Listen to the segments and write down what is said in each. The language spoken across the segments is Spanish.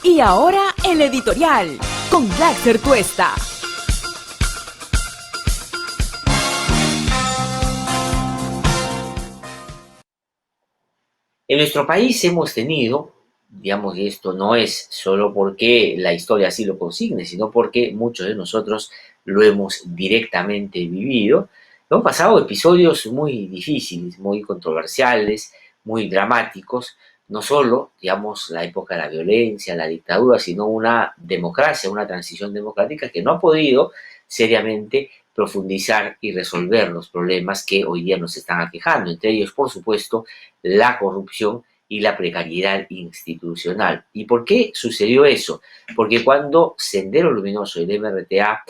Y ahora el editorial con Laxer Tuesta. En nuestro país hemos tenido, digamos, y esto no es solo porque la historia así lo consigne, sino porque muchos de nosotros lo hemos directamente vivido. Hemos pasado episodios muy difíciles, muy controversiales, muy dramáticos, no solo, digamos, la época de la violencia, la dictadura, sino una democracia, una transición democrática que no ha podido seriamente profundizar y resolver los problemas que hoy día nos están aquejando, entre ellos, por supuesto, la corrupción y la precariedad institucional. ¿Y por qué sucedió eso? Porque cuando Sendero Luminoso y el MRTA,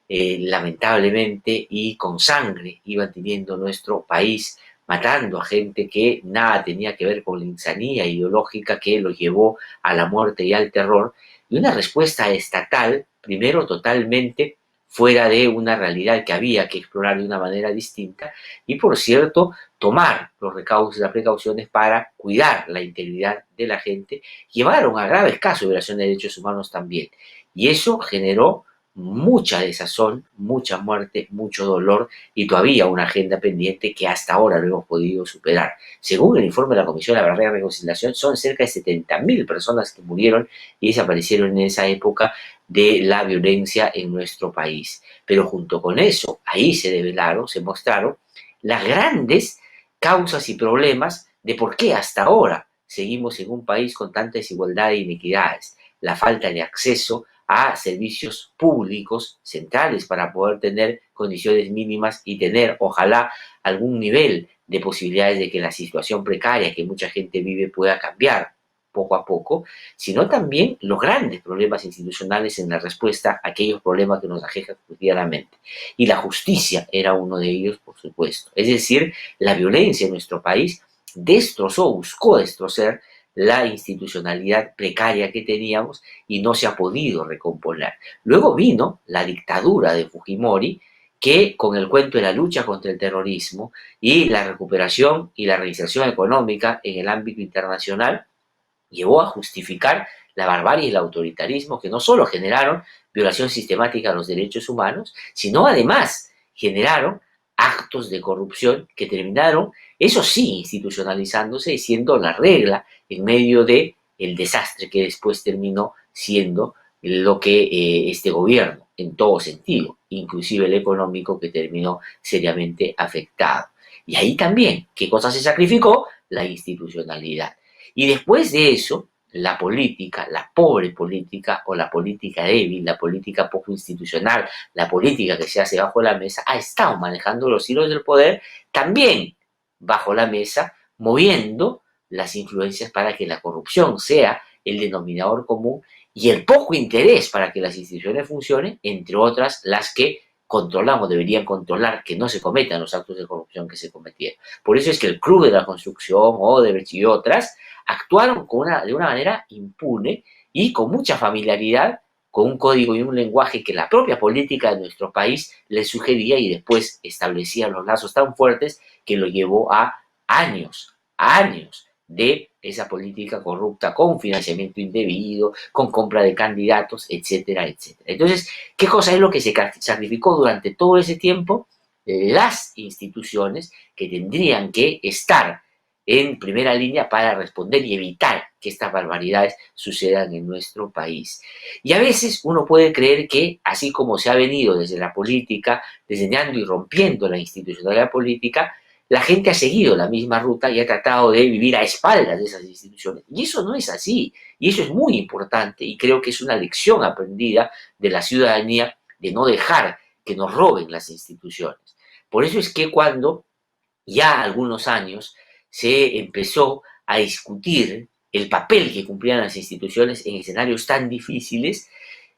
lamentablemente y con sangre, iban teniendo nuestro país, matando a gente que nada tenía que ver con la insanía ideológica que los llevó a la muerte y al terror, y una respuesta estatal, primero totalmente fuera de una realidad que había que explorar de una manera distinta, y por cierto, tomar los recaudos y las precauciones para cuidar la integridad de la gente, llevaron a graves casos de violación de derechos humanos también. Y eso generó mucha desazón, mucha muerte, mucho dolor y todavía una agenda pendiente que hasta ahora no hemos podido superar. Según el informe de la Comisión de la Verdad y Reconciliación, son cerca de 70.000 personas que murieron y desaparecieron en esa época de la violencia en nuestro país. Pero junto con eso, ahí se develaron, se mostraron las grandes causas y problemas de por qué hasta ahora seguimos en un país con tanta desigualdad e inequidades. La falta de acceso a servicios públicos centrales para poder tener condiciones mínimas y tener, ojalá, algún nivel de posibilidades de que la situación precaria que mucha gente vive pueda cambiar poco a poco, sino también los grandes problemas institucionales en la respuesta a aquellos problemas que nos aquejan cotidianamente. Y la justicia era uno de ellos, por supuesto. Es decir, la violencia en nuestro país destrozó, buscó destrozar la institucionalidad precaria que teníamos y no se ha podido recomponer. Luego vino la dictadura de Fujimori, que con el cuento de la lucha contra el terrorismo y la recuperación y la reinserción económica en el ámbito internacional, llevó a justificar la barbarie y el autoritarismo que no solo generaron violación sistemática a los derechos humanos, sino además generaron actos de corrupción que terminaron, eso sí, institucionalizándose y siendo la regla en medio de el desastre que después terminó siendo lo que este gobierno, en todo sentido, inclusive el económico, que terminó seriamente afectado. Y ahí también, ¿qué cosa se sacrificó? La institucionalidad. Y después de eso, la política, la pobre política o la política débil, la política poco institucional, la política que se hace bajo la mesa, ha estado manejando los hilos del poder también bajo la mesa, moviendo las influencias para que la corrupción sea el denominador común y el poco interés para que las instituciones funcionen, entre otras las que controlan o deberían controlar que no se cometan los actos de corrupción que se cometieron. Por eso es que el Club de la Construcción, Odebrecht y otras actuaron de una manera impune y con mucha familiaridad, con un código y un lenguaje que la propia política de nuestro país les sugería y después establecía los lazos tan fuertes que lo llevó a años de esa política corrupta con financiamiento indebido, con compra de candidatos, etcétera, etcétera. Entonces, ¿qué cosa es lo que se sacrificó durante todo ese tiempo? Las instituciones que tendrían que estar en primera línea para responder y evitar que estas barbaridades sucedan en nuestro país. Y a veces uno puede creer que, así como se ha venido desde la política, diseñando y rompiendo la institucionalidad política, la gente ha seguido la misma ruta y ha tratado de vivir a espaldas de esas instituciones. Y eso no es así. Y eso es muy importante y creo que es una lección aprendida de la ciudadanía de no dejar que nos roben las instituciones. Por eso es que cuando ya algunos años se empezó a discutir el papel que cumplían las instituciones en escenarios tan difíciles,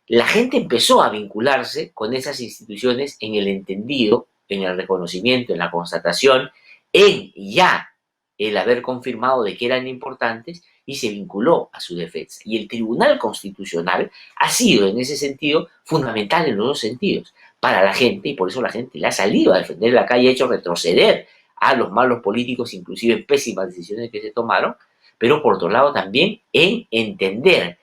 la gente empezó a vincularse con esas instituciones en el entendido, en el reconocimiento, en la constatación, en ya el haber confirmado de que eran importantes y se vinculó a su defensa. Y el Tribunal Constitucional ha sido en ese sentido fundamental en los dos sentidos para la gente y por eso la gente le ha salido a defender la calle, ha hecho retroceder a los malos políticos, inclusive pésimas decisiones que se tomaron, pero por otro lado también en entender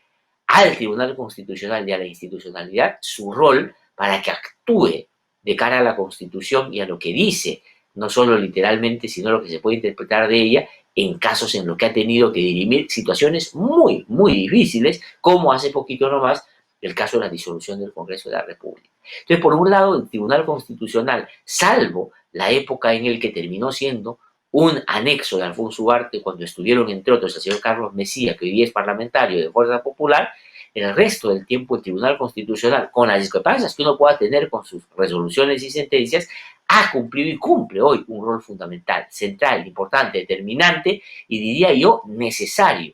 al Tribunal Constitucional y a la institucionalidad su rol para que actúe de cara a la Constitución y a lo que dice, no solo literalmente, sino lo que se puede interpretar de ella en casos en los que ha tenido que dirimir situaciones muy, muy difíciles, como hace poquito nomás el caso de la disolución del Congreso de la República. Entonces, por un lado, el Tribunal Constitucional, salvo la época en el que terminó siendo un anexo de Alfonso Ugarte cuando estuvieron, entre otros, el señor Carlos Mesía, que hoy día es parlamentario de Fuerza Popular, en el resto del tiempo el Tribunal Constitucional, con las discrepancias que uno pueda tener con sus resoluciones y sentencias, ha cumplido y cumple hoy un rol fundamental, central, importante, determinante y diría yo necesario,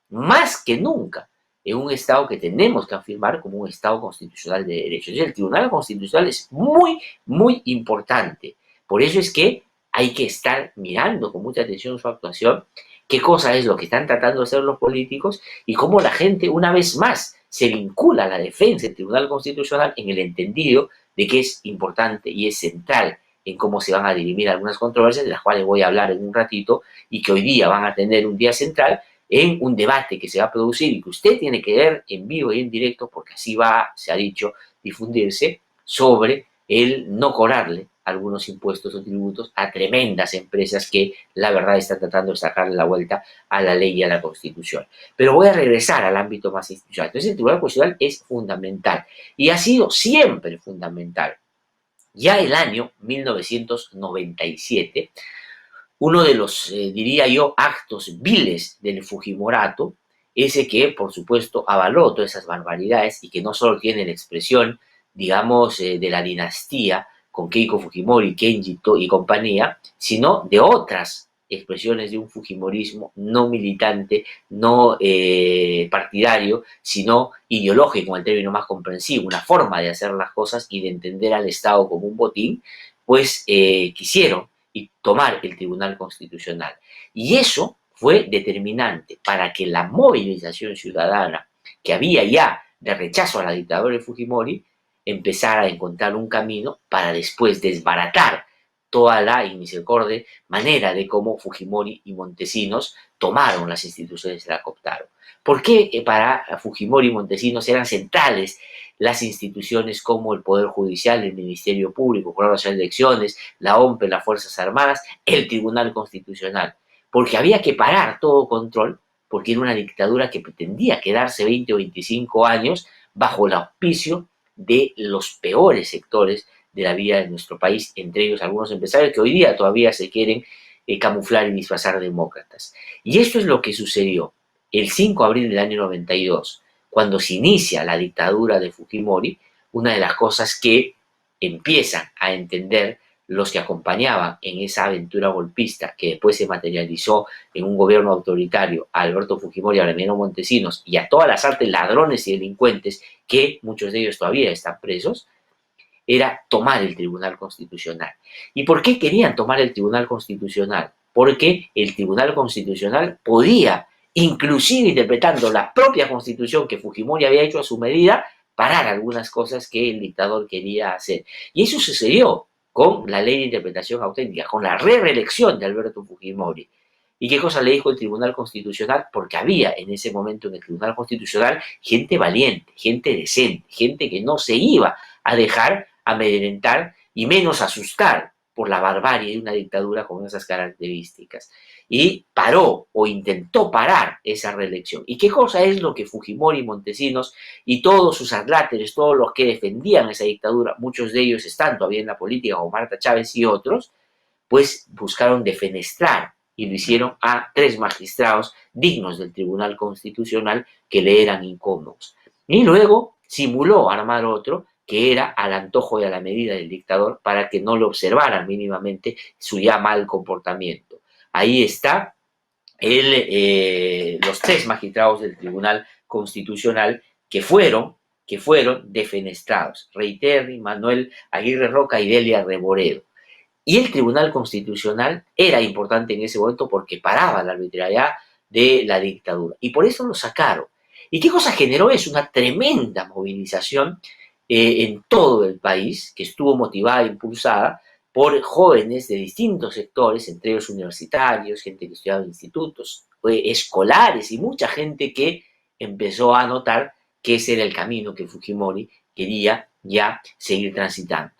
más que nunca, en un Estado que tenemos que afirmar como un Estado constitucional de derecho. Entonces, el Tribunal Constitucional es muy, muy importante. Por eso es que hay que estar mirando con mucha atención su actuación, qué cosa es lo que están tratando de hacer los políticos y cómo la gente, una vez más, se vincula a la defensa del Tribunal Constitucional en el entendido de que es importante y es central en cómo se van a dirimir algunas controversias, de las cuales voy a hablar en un ratito y que hoy día van a tener un día central en un debate que se va a producir y que usted tiene que ver en vivo y en directo, porque así va, se ha dicho, difundirse sobre el no cobrarle algunos impuestos o tributos a tremendas empresas que la verdad están tratando de sacarle la vuelta a la ley y a la Constitución. Pero voy a regresar al ámbito más institucional. Entonces el Tribunal Constitucional es fundamental y ha sido siempre fundamental. Ya el año 1997, uno de los, diría yo, actos viles del Fujimorato, ese que, por supuesto, avaló todas esas barbaridades y que no solo tiene la expresión, digamos, de la dinastía con Keiko Fujimori, Kenji y compañía, sino de otras expresiones de un fujimorismo no militante, no partidario, sino ideológico, en el término más comprensivo, una forma de hacer las cosas y de entender al Estado como un botín, pues quisieron y tomar el Tribunal Constitucional. Y eso fue determinante para que la movilización ciudadana que había ya de rechazo a la dictadura de Fujimori empezara a encontrar un camino para después desbaratar toda la inmisericordia manera de cómo Fujimori y Montesinos tomaron las instituciones y la cooptaron. ¿Por qué para Fujimori y Montesinos eran centrales las instituciones como el Poder Judicial, el Ministerio Público, el Jurado Nacional de Elecciones, la OMP, las Fuerzas Armadas, el Tribunal Constitucional? Porque había que parar todo control, porque era una dictadura que pretendía quedarse 20 o 25 años bajo el auspicio de los peores sectores de la vida de nuestro país, entre ellos algunos empresarios que hoy día todavía se quieren camuflar y disfrazar demócratas. Y esto es lo que sucedió el 5 de abril del año 92, cuando se inicia la dictadura de Fujimori. Una de las cosas que empiezan a entender los que acompañaban en esa aventura golpista que después se materializó en un gobierno autoritario a Alberto Fujimori, a Emiliano Montesinos y a todas las artes ladrones y delincuentes, que muchos de ellos todavía están presos, era tomar el Tribunal Constitucional. ¿Y por qué querían tomar el Tribunal Constitucional? Porque el Tribunal Constitucional podía, inclusive interpretando la propia Constitución que Fujimori había hecho a su medida, parar algunas cosas que el dictador quería hacer. Y eso sucedió con la ley de interpretación auténtica, con la reelección de Alberto Fujimori. ¿Y qué cosa le dijo el Tribunal Constitucional? Porque había en ese momento en el Tribunal Constitucional gente valiente, gente decente, gente que no se iba a dejar amedrentar y menos asustar por la barbarie de una dictadura con esas características. Y paró o intentó parar esa reelección. ¿Y qué cosa es lo que Fujimori, Montesinos y todos sus adláteres, todos los que defendían esa dictadura, muchos de ellos están todavía en la política, como Marta Chávez y otros, pues buscaron defenestrar y lo hicieron a 3 magistrados dignos del Tribunal Constitucional que le eran incómodos. Y luego simuló armar otro que era al antojo y a la medida del dictador para que no le observaran mínimamente su ya mal comportamiento. Ahí está los 3 magistrados del Tribunal Constitucional que fueron defenestrados: Reiterri, Manuel Aguirre Roca y Delia Reboredo. Y el Tribunal Constitucional era importante en ese momento porque paraba la arbitrariedad de la dictadura. Y por eso lo sacaron. ¿Y qué cosa generó eso? Una tremenda movilización en todo el país, que estuvo motivada e impulsada por jóvenes de distintos sectores, entre ellos universitarios, gente que estudiaba en institutos escolares y mucha gente que empezó a notar que ese era el camino que Fujimori quería ya seguir transitando.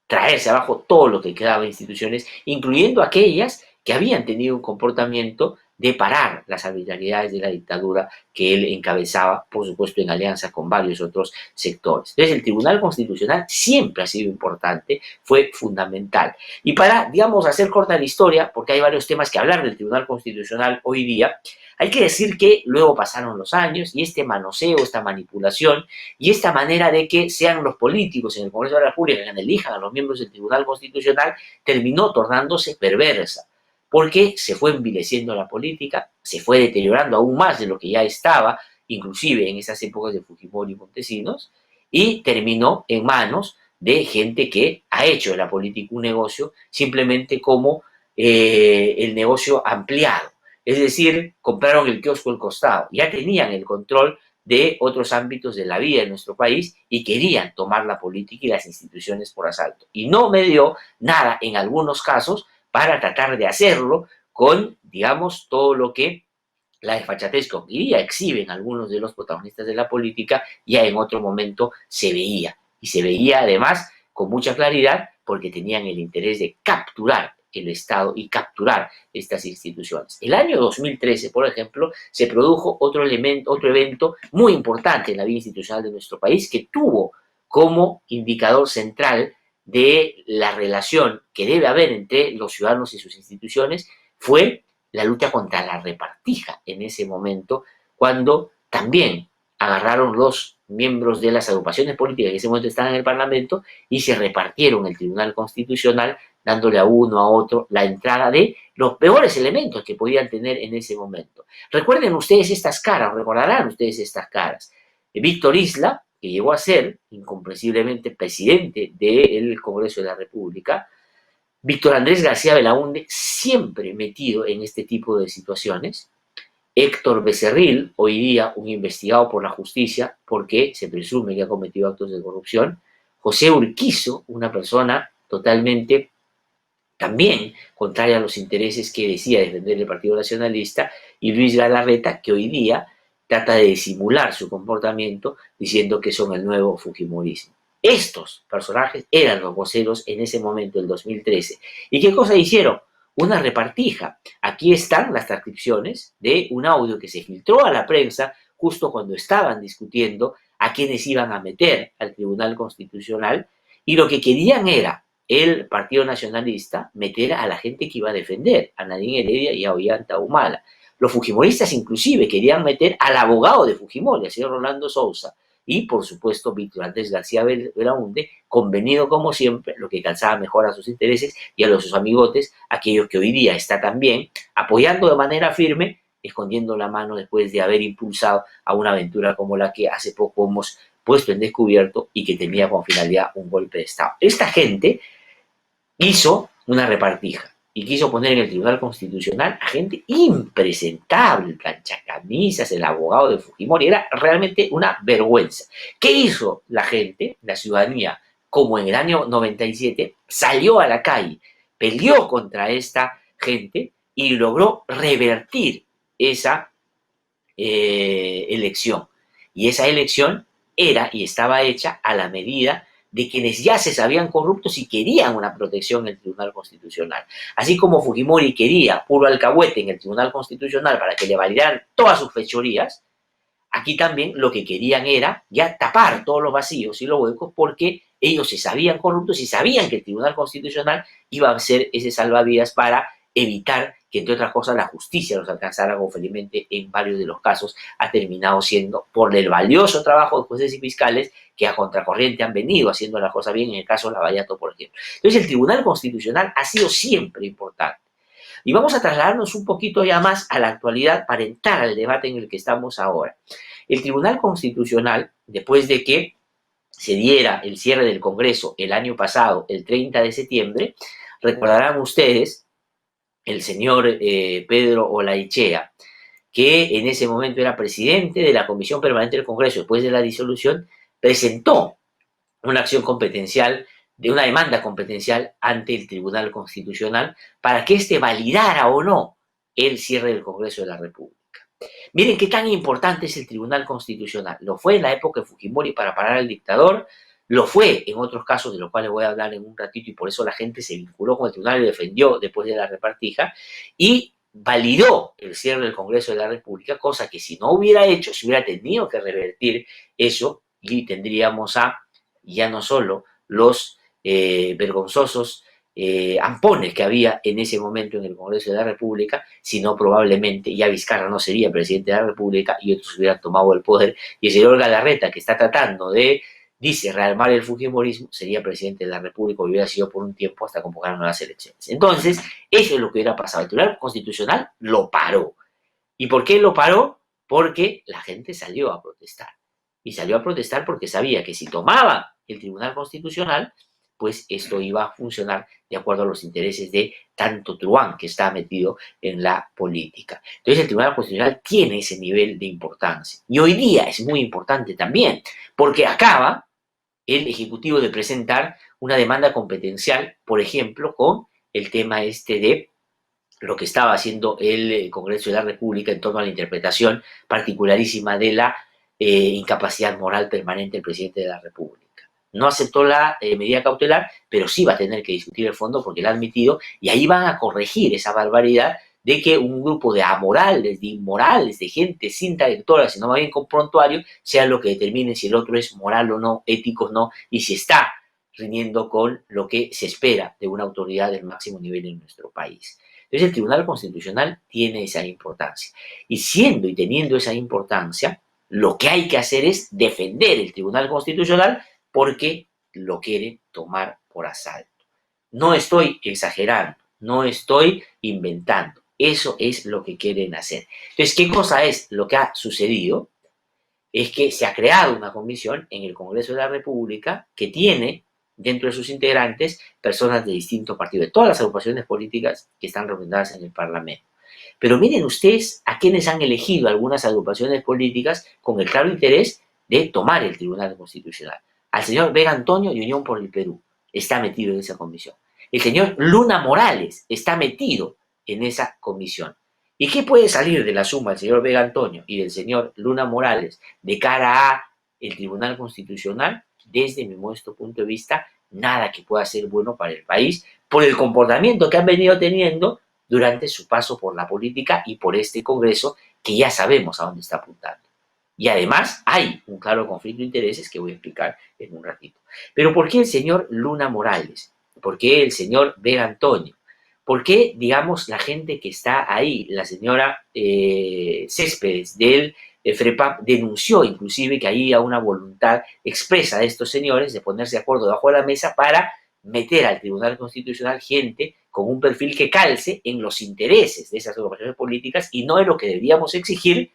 Traerse abajo todo lo que quedaba de instituciones, incluyendo aquellas que habían tenido un comportamiento de parar las arbitrariedades de la dictadura que él encabezaba, por supuesto, en alianza con varios otros sectores. Entonces, el Tribunal Constitucional siempre ha sido importante, fue fundamental. Y para, digamos, hacer corta la historia, porque hay varios temas que hablar del Tribunal Constitucional hoy día, hay que decir que luego pasaron los años y este manoseo, esta manipulación y esta manera de que sean los políticos en el Congreso de la República quienes elijan a los miembros del Tribunal Constitucional terminó tornándose perversa, porque se fue envileciendo la política, se fue deteriorando aún más de lo que ya estaba, inclusive en esas épocas de Fujimori y Montesinos, y terminó en manos de gente que ha hecho de la política un negocio simplemente como el negocio ampliado. Es decir, compraron el kiosco al costado, ya tenían el control de otros ámbitos de la vida en nuestro país y querían tomar la política y las instituciones por asalto. Y no me dio nada en algunos casos para tratar de hacerlo con, digamos, todo lo que la desfachatez que hoy día exhiben algunos de los protagonistas de la política, ya en otro momento se veía. Y se veía además con mucha claridad porque tenían el interés de capturar el Estado y capturar estas instituciones. El año 2013, por ejemplo, se produjo otro evento muy importante en la vida institucional de nuestro país que tuvo como indicador central de la relación que debe haber entre los ciudadanos y sus instituciones fue la lucha contra la repartija en ese momento, cuando también agarraron los miembros de las agrupaciones políticas que en ese momento estaban en el Parlamento y se repartieron el Tribunal Constitucional, dándole a uno a otro la entrada de los peores elementos que podían tener en ese momento. Recuerden ustedes estas caras, recordarán ustedes estas caras. Víctor Isla, que llegó a ser incomprensiblemente presidente del Congreso de la República, Víctor Andrés García Belaúnde, siempre metido en este tipo de situaciones, Héctor Becerril, hoy día un investigado por la justicia porque se presume que ha cometido actos de corrupción, José Urquizo, una persona totalmente también contraria a los intereses que decía defender el Partido Nacionalista, y Luis Galarreta, que hoy día trata de disimular su comportamiento diciendo que son el nuevo fujimorismo. Estos personajes eran los voceros en ese momento, el 2013. ¿Y qué cosa hicieron? Una repartija. Aquí están las transcripciones de un audio que se filtró a la prensa justo cuando estaban discutiendo a quienes iban a meter al Tribunal Constitucional, y lo que querían era el Partido Nacionalista meter a la gente que iba a defender, a Nadine Heredia y a Ollanta Humala. Los fujimoristas inclusive querían meter al abogado de Fujimori, el señor Rolando Sousa, y por supuesto Víctor Andrés García Belaúnde, convenido como siempre, lo que calzaba mejor a sus intereses y a los sus amigotes, aquellos que hoy día está también apoyando de manera firme, escondiendo la mano después de haber impulsado a una aventura como la que hace poco hemos puesto en descubierto y que tenía como finalidad un golpe de Estado. Esta gente hizo una repartija y quiso poner en el Tribunal Constitucional a gente impresentable, el planchacamisas, el abogado de Fujimori, era realmente una vergüenza. ¿Qué hizo la gente, la ciudadanía, como en el año 97? Salió a la calle, peleó contra esta gente y logró revertir esa elección. Y esa elección era y estaba hecha a la medida de quienes ya se sabían corruptos y querían una protección en el Tribunal Constitucional. Así como Fujimori quería puro alcahuete en el Tribunal Constitucional para que le validaran todas sus fechorías, aquí también lo que querían era ya tapar todos los vacíos y los huecos porque ellos se sabían corruptos y sabían que el Tribunal Constitucional iba a ser ese salvavidas para evitar que, entre otras cosas, la justicia los alcanzara, como felizmente en varios de los casos ha terminado siendo, por el valioso trabajo de jueces y fiscales que a contracorriente han venido haciendo las cosas bien, en el caso de Lavallato, por ejemplo. Entonces, el Tribunal Constitucional ha sido siempre importante. Y vamos a trasladarnos un poquito ya más a la actualidad para entrar al debate en el que estamos ahora. El Tribunal Constitucional, después de que se diera el cierre del Congreso el año pasado, el 30 de septiembre, recordarán ustedes, el señor Pedro Olaichea, que en ese momento era presidente de la Comisión Permanente del Congreso después de la disolución, presentó una acción competencial, de una demanda competencial ante el Tribunal Constitucional para que éste validara o no el cierre del Congreso de la República. Miren qué tan importante es el Tribunal Constitucional. Lo fue en la época de Fujimori para parar al dictador, lo fue en otros casos de los cuales voy a hablar en un ratito y por eso la gente se vinculó con el tribunal y defendió después de la repartija y validó el cierre del Congreso de la República, cosa que si no hubiera hecho, se hubiera tenido que revertir eso y tendríamos ya no solo los vergonzosos ampones que había en ese momento en el Congreso de la República, sino probablemente ya Vizcarra no sería presidente de la República y otros hubieran tomado el poder y el señor Galarreta, que está tratando de, dice, rearmar el fujimorismo, sería presidente de la República, hubiera sido por un tiempo hasta convocar nuevas elecciones. Entonces, eso es lo que hubiera pasado. El Tribunal Constitucional lo paró. ¿Y por qué lo paró? Porque la gente salió a protestar. Y salió a protestar porque sabía que si tomaba el Tribunal Constitucional, pues esto iba a funcionar de acuerdo a los intereses de tanto truán que está metido en la política. Entonces el Tribunal Constitucional tiene ese nivel de importancia. Y hoy día es muy importante también, porque acaba el Ejecutivo de presentar una demanda competencial, por ejemplo, con el tema este de lo que estaba haciendo el Congreso de la República en torno a la interpretación particularísima de la incapacidad moral permanente del presidente de la República. No aceptó la medida cautelar, pero sí va a tener que discutir el fondo porque la ha admitido y ahí van a corregir esa barbaridad de que un grupo de amorales, de inmorales, de gente sin trayectoria, sino más bien con prontuario, sea lo que determine si el otro es moral o no, ético o no, y si está riñendo con lo que se espera de una autoridad del máximo nivel en nuestro país. Entonces el Tribunal Constitucional tiene esa importancia. Y siendo y teniendo esa importancia, lo que hay que hacer es defender el Tribunal Constitucional porque lo quieren tomar por asalto. No estoy exagerando, no estoy inventando. Eso es lo que quieren hacer. Entonces, ¿qué cosa es lo que ha sucedido? Es que se ha creado una comisión en el Congreso de la República que tiene dentro de sus integrantes personas de distintos partidos, de todas las agrupaciones políticas que están representadas en el Parlamento. Pero miren ustedes a quienes han elegido algunas agrupaciones políticas con el claro interés de tomar el Tribunal Constitucional. Al señor Vega Antonio de Unión por el Perú está metido en esa comisión. El señor Luna Morales está metido en esa comisión. ¿Y qué puede salir de la suma del señor Vega Antonio y del señor Luna Morales de cara a el Tribunal Constitucional? Desde mi modesto punto de vista, nada que pueda ser bueno para el país por el comportamiento que han venido teniendo durante su paso por la política y por este Congreso que ya sabemos a dónde está apuntando. Y además hay un claro conflicto de intereses que voy a explicar en un ratito. Pero ¿por qué el señor Luna Morales? ¿Por qué el señor Vega Antonio? ¿Por qué, digamos, la gente que está ahí, la señora Céspedes del FREPAP denunció inclusive que había una voluntad expresa de estos señores de ponerse de acuerdo debajo de la mesa para meter al Tribunal Constitucional gente con un perfil que calce en los intereses de esas agrupaciones políticas y no en lo que deberíamos exigir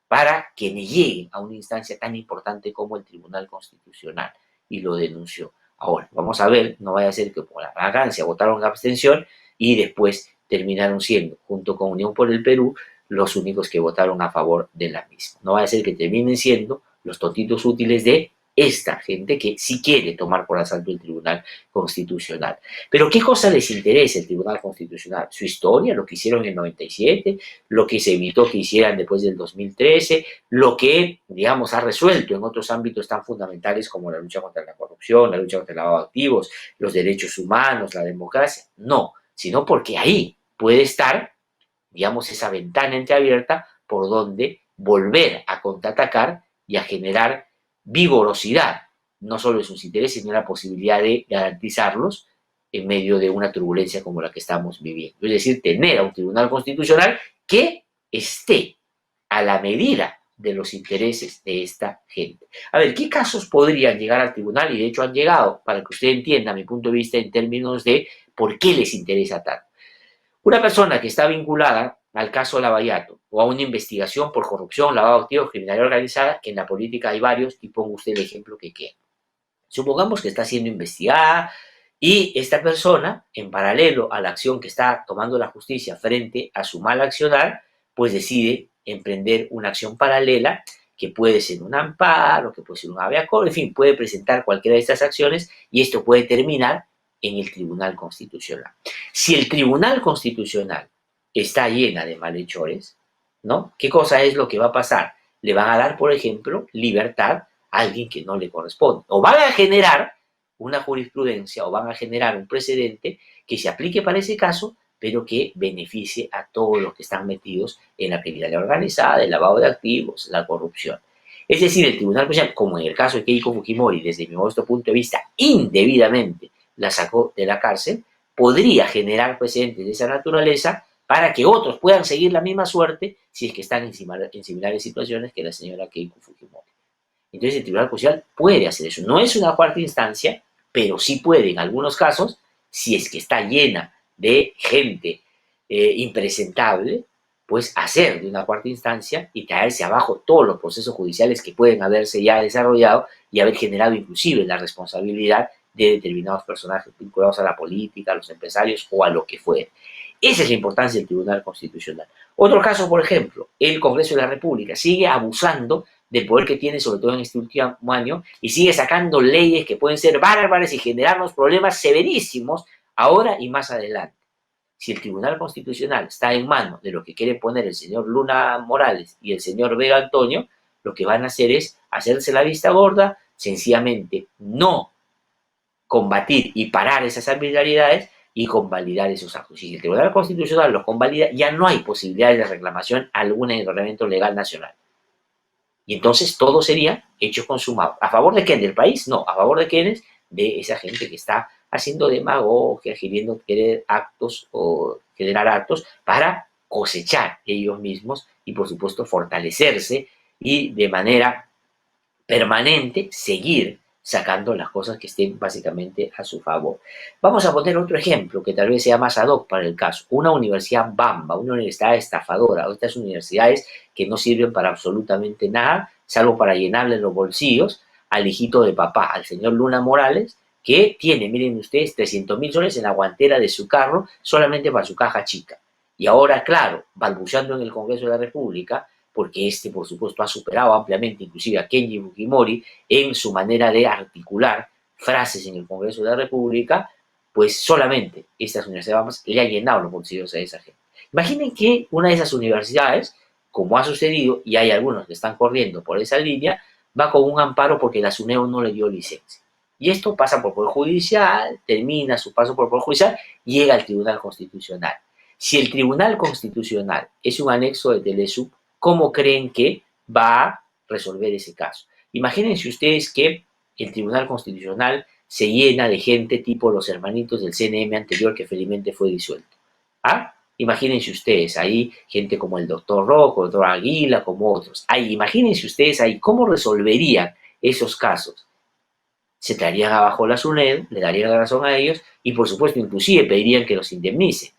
para que me lleguen a una instancia tan importante como el Tribunal Constitucional? Y lo denunció. Ahora, vamos a ver, no vaya a ser que por la vagancia votaron en abstención y después terminaron siendo, junto con Unión por el Perú, los únicos que votaron a favor de la misma. No vaya a ser que terminen siendo los tontitos útiles de esta gente que sí quiere tomar por asalto el Tribunal Constitucional. Pero ¿qué cosa les interesa el Tribunal Constitucional? Su historia, lo que hicieron en el 97, lo que se evitó que hicieran después del 2013, lo que, digamos, ha resuelto en otros ámbitos tan fundamentales como la lucha contra la corrupción, la lucha contra el lavado de activos, los derechos humanos, la democracia. No, sino porque ahí puede estar, digamos, esa ventana entreabierta por donde volver a contraatacar y a generar vigorosidad, no solo en sus intereses, sino en la posibilidad de garantizarlos en medio de una turbulencia como la que estamos viviendo. Es decir, tener a un Tribunal Constitucional que esté a la medida de los intereses de esta gente. A ver, ¿qué casos podrían llegar al tribunal? Y de hecho han llegado, para que usted entienda mi punto de vista en términos de por qué les interesa tanto. Una persona que está vinculada al caso Lavallato o a una investigación por corrupción, lavado de activos, criminalidad organizada, que en la política hay varios, y pongo usted el ejemplo que quiera. Supongamos que está siendo investigada y esta persona, en paralelo a la acción que está tomando la justicia frente a su mal accionar, pues decide emprender una acción paralela que puede ser un amparo, que puede ser un habeas corpus, en fin, puede presentar cualquiera de estas acciones y esto puede terminar en el Tribunal Constitucional. Si el Tribunal Constitucional está llena de malhechores, ¿no? ¿Qué cosa es lo que va a pasar? Le van a dar, por ejemplo, libertad a alguien que no le corresponde. O van a generar una jurisprudencia o van a generar un precedente que se aplique para ese caso, pero que beneficie a todos los que están metidos en la criminalidad organizada, el lavado de activos, la corrupción. Es decir, el Tribunal Constitucional, como en el caso de Keiko Fujimori, desde mi modesto punto de vista, indebidamente la sacó de la cárcel, podría generar precedentes de esa naturaleza para que otros puedan seguir la misma suerte si es que están en similares situaciones que la señora Keiko Fujimori. Entonces el Tribunal Constitucional puede hacer eso. No es una cuarta instancia, pero sí puede en algunos casos, si es que está llena de gente impresentable, pues hacer de una cuarta instancia y traerse abajo todos los procesos judiciales que pueden haberse ya desarrollado y haber generado inclusive la responsabilidad de determinados personajes vinculados a la política, a los empresarios o a lo que fuere. Esa es la importancia del Tribunal Constitucional. Otro caso, por ejemplo, el Congreso de la República sigue abusando del poder que tiene, sobre todo en este último año, y sigue sacando leyes que pueden ser bárbaras y generarnos problemas severísimos ahora y más adelante. Si el Tribunal Constitucional está en manos de lo que quieren poner el señor Luna Morales y el señor Vega Antonio, lo que van a hacer es hacerse la vista gorda, sencillamente no combatir y parar esas arbitrariedades y convalidar esos actos. Si el Tribunal Constitucional los convalida, ya no hay posibilidades de reclamación alguna en el ordenamiento legal nacional. Y entonces todo sería hecho consumado. ¿A favor de quién? ¿Del país? No. ¿A favor de quiénes? De esa gente que está haciendo demagogia, queriendo querer actos o generar actos para cosechar ellos mismos y, por supuesto, fortalecerse y de manera permanente seguir sacando las cosas que estén básicamente a su favor. Vamos a poner otro ejemplo que tal vez sea más ad hoc para el caso. Una universidad bamba, una universidad estafadora, estas universidades que no sirven para absolutamente nada, salvo para llenarle los bolsillos al hijito de papá, al señor Luna Morales, que tiene, miren ustedes, 300.000 soles en la guantera de su carro solamente para su caja chica. Y ahora, claro, balbuceando en el Congreso de la República, porque este, por supuesto, ha superado ampliamente inclusive a Kenji Fujimori en su manera de articular frases en el Congreso de la República, pues solamente estas universidades le han llenado los bolsillos a esa gente. Imaginen que una de esas universidades, como ha sucedido, y hay algunos que están corriendo por esa línea, va con un amparo porque la SUNEO no le dio licencia. Y esto pasa por Poder Judicial, termina su paso por Poder Judicial, llega al Tribunal Constitucional. Si el Tribunal Constitucional es un anexo de Telesub, ¿cómo creen que va a resolver ese caso? Imagínense ustedes que el Tribunal Constitucional se llena de gente tipo los hermanitos del CNM anterior que felizmente fue disuelto. ¿Ah? Imagínense ustedes ahí gente como el doctor Rojo, el doctor Aguila, como otros. Ahí, imagínense ustedes ahí cómo resolverían esos casos. Se traerían abajo la SUNED, le darían la razón a ellos y por supuesto inclusive pedirían que los indemnicen.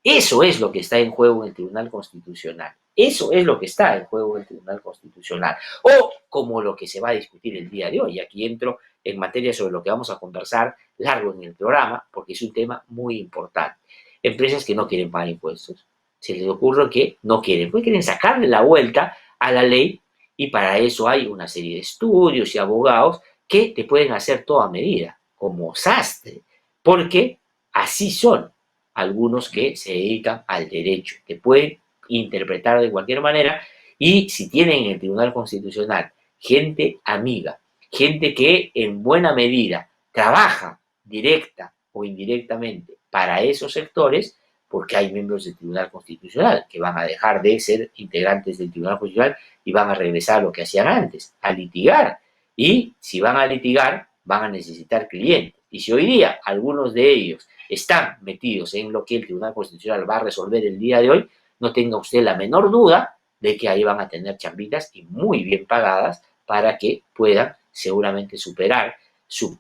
Eso es lo que está en juego en el Tribunal Constitucional. Eso es lo que está en juego en el Tribunal Constitucional. O como lo que se va a discutir el día de hoy. Aquí entro en materia sobre lo que vamos a conversar largo en el programa, porque es un tema muy importante. Empresas que no quieren pagar impuestos. Se les ocurre que no quieren, porque quieren sacarle la vuelta a la ley y para eso hay una serie de estudios y abogados que te pueden hacer toda medida, como sastre, porque así son algunos que se dedican al derecho, que pueden interpretar de cualquier manera y si tienen en el Tribunal Constitucional gente amiga, gente que en buena medida trabaja directa o indirectamente para esos sectores, porque hay miembros del Tribunal Constitucional que van a dejar de ser integrantes del Tribunal Constitucional y van a regresar a lo que hacían antes, a litigar. Y si van a litigar, van a necesitar clientes. Y si hoy día algunos de ellos están metidos en lo que el Tribunal Constitucional va a resolver el día de hoy, no tenga usted la menor duda de que ahí van a tener chambitas y muy bien pagadas para que puedan seguramente superar su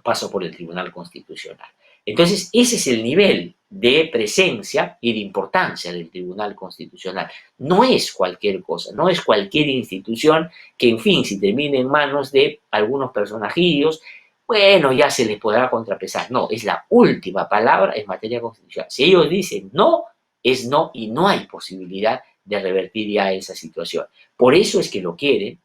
paso por el Tribunal Constitucional. Entonces, ese es el nivel de presencia y de importancia del Tribunal Constitucional. No es cualquier cosa, no es cualquier institución que, en fin, si termina en manos de algunos personajillos, bueno, ya se les podrá contrapesar. No, es la última palabra en materia constitucional. Si ellos dicen no, es no y no hay posibilidad de revertir ya esa situación. Por eso es que lo quieren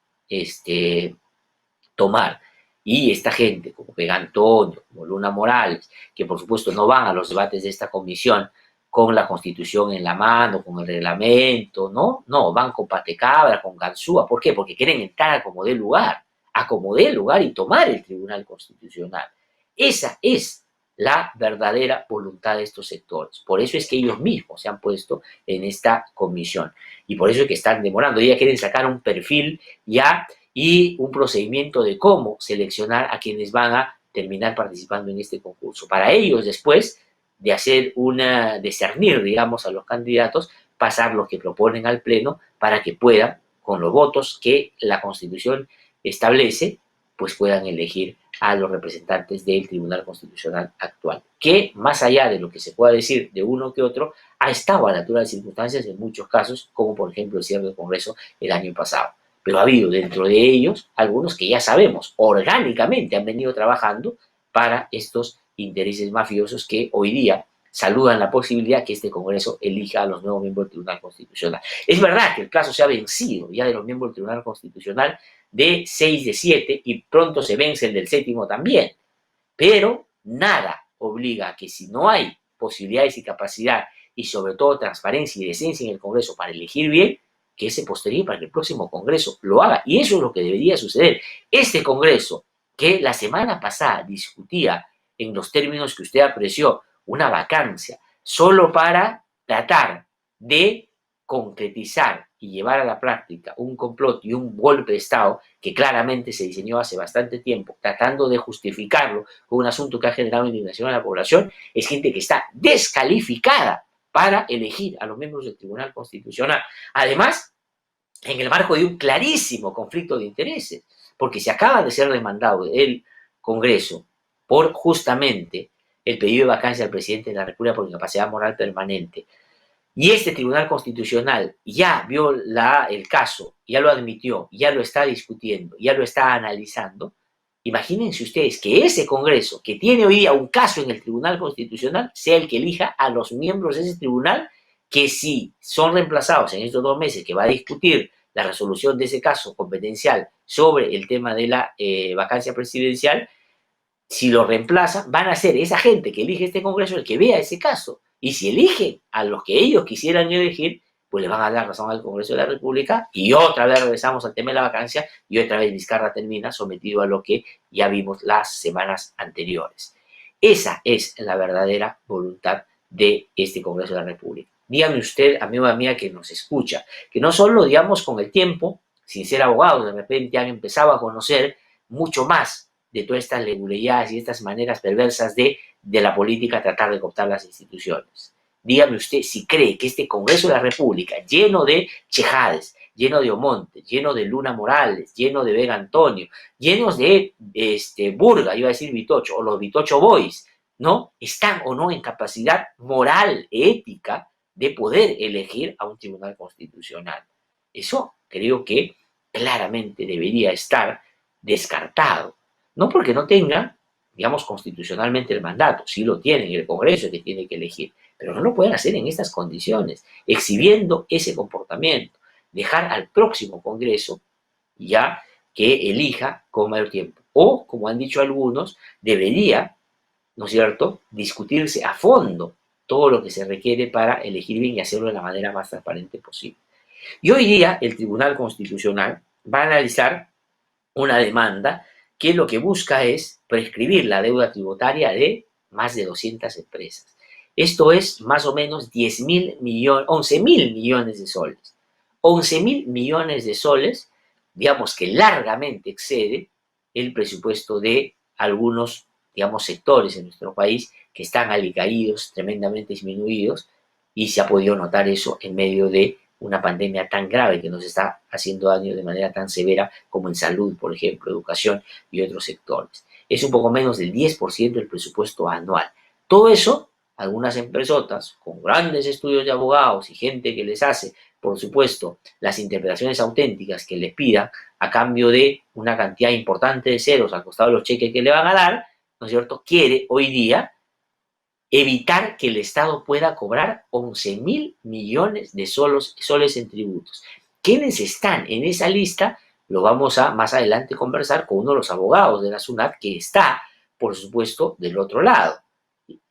tomar. Y esta gente, como Vega Antonio, como Luna Morales, que por supuesto no van a los debates de esta comisión, con la Constitución en la mano, con el reglamento, ¿no? No, van con patecabra, con ganzúa. ¿Por qué? Porque quieren entrar a como dé lugar y tomar el Tribunal Constitucional. Esa es la verdadera voluntad de estos sectores. Por eso es que ellos mismos se han puesto en esta comisión. Y por eso es que están demorando. Ya quieren sacar un perfil ya y un procedimiento de cómo seleccionar a quienes van a terminar participando en este concurso. Para ellos, después de hacer discernir, digamos, a los candidatos, pasar lo que proponen al Pleno para que puedan, con los votos que la Constitución establece, pues puedan elegir a los representantes del Tribunal Constitucional actual, que más allá de lo que se pueda decir de uno que otro, ha estado a la altura de circunstancias en muchos casos, como por ejemplo el cierre del Congreso el año pasado. Pero ha habido dentro de ellos algunos que ya sabemos, orgánicamente han venido trabajando para estos intereses mafiosos que hoy día saludan la posibilidad que este Congreso elija a los nuevos miembros del Tribunal Constitucional. Es verdad que el plazo se ha vencido ya de los miembros del Tribunal Constitucional de 6 de 7 y pronto se vence el del 7º también, pero nada obliga a que si no hay posibilidades y capacidad y sobre todo transparencia y decencia en el Congreso para elegir bien, que se postergue para que el próximo Congreso lo haga. Y eso es lo que debería suceder. Este Congreso, que la semana pasada discutía en los términos que usted apreció una vacancia, solo para tratar de concretizar y llevar a la práctica un complot y un golpe de Estado que claramente se diseñó hace bastante tiempo, tratando de justificarlo con un asunto que ha generado indignación a la población, es gente que está descalificada para elegir a los miembros del Tribunal Constitucional. Además, en el marco de un clarísimo conflicto de intereses, porque se acaba de ser demandado el Congreso por justamente el pedido de vacancia del presidente de la República por incapacidad moral permanente, y este Tribunal Constitucional ya vio el caso, ya lo admitió, ya lo está discutiendo, ya lo está analizando. Imagínense ustedes que ese Congreso, que tiene hoy día un caso en el Tribunal Constitucional, sea el que elija a los miembros de ese tribunal, que si son reemplazados en estos 2 meses que va a discutir la resolución de ese caso competencial sobre el tema de la vacancia presidencial, si lo reemplazan, van a ser esa gente que elige este Congreso el que vea ese caso. Y si eligen a los que ellos quisieran elegir, pues le van a dar razón al Congreso de la República y otra vez regresamos al tema de la vacancia y otra vez Vizcarra termina sometido a lo que ya vimos las semanas anteriores. Esa es la verdadera voluntad de este Congreso de la República. Dígame usted, amigo o amiga que nos escucha, que no solo, digamos, con el tiempo, sin ser abogados, de repente han empezado a conocer mucho más de todas estas leguleyadas y estas maneras perversas de la política tratar de cooptar las instituciones. Dígame usted si cree que este Congreso de la República, lleno de Chejades, lleno de Omonte, lleno de Luna Morales, lleno de Vega Antonio, llenos de Burga, iba a decir Vitocho, o los Vitocho Boys, ¿no? Están o no en capacidad moral, ética, de poder elegir a un tribunal constitucional. Eso creo que claramente debería estar descartado. No porque no tengan, digamos, constitucionalmente el mandato, sí lo tienen, el Congreso es que tiene que elegir, pero no lo pueden hacer en estas condiciones, exhibiendo ese comportamiento, dejar al próximo Congreso ya que elija con mayor tiempo. O, como han dicho algunos, debería, ¿no es cierto?, discutirse a fondo todo lo que se requiere para elegir bien y hacerlo de la manera más transparente posible. Y hoy día el Tribunal Constitucional va a analizar una demanda que lo que busca es prescribir la deuda tributaria de más de 200 empresas. Esto es más o menos 11.000 millones de soles. 11.000 millones de soles, digamos que largamente excede el presupuesto de algunos, digamos, sectores en nuestro país que están alicaídos, tremendamente disminuidos, y se ha podido notar eso en medio de una pandemia tan grave que nos está haciendo daño de manera tan severa como en salud, por ejemplo, educación y otros sectores. Es un poco menos del 10% del presupuesto anual. Todo eso, algunas empresotas con grandes estudios de abogados y gente que les hace, por supuesto, las interpretaciones auténticas que les pidan a cambio de una cantidad importante de ceros al costado de los cheques que le van a dar, ¿no es cierto?, quiere hoy día evitar que el Estado pueda cobrar 11.000 millones de soles en tributos. ¿Quiénes están en esa lista? Lo vamos a más adelante conversar con uno de los abogados de la SUNAT que está, por supuesto, del otro lado.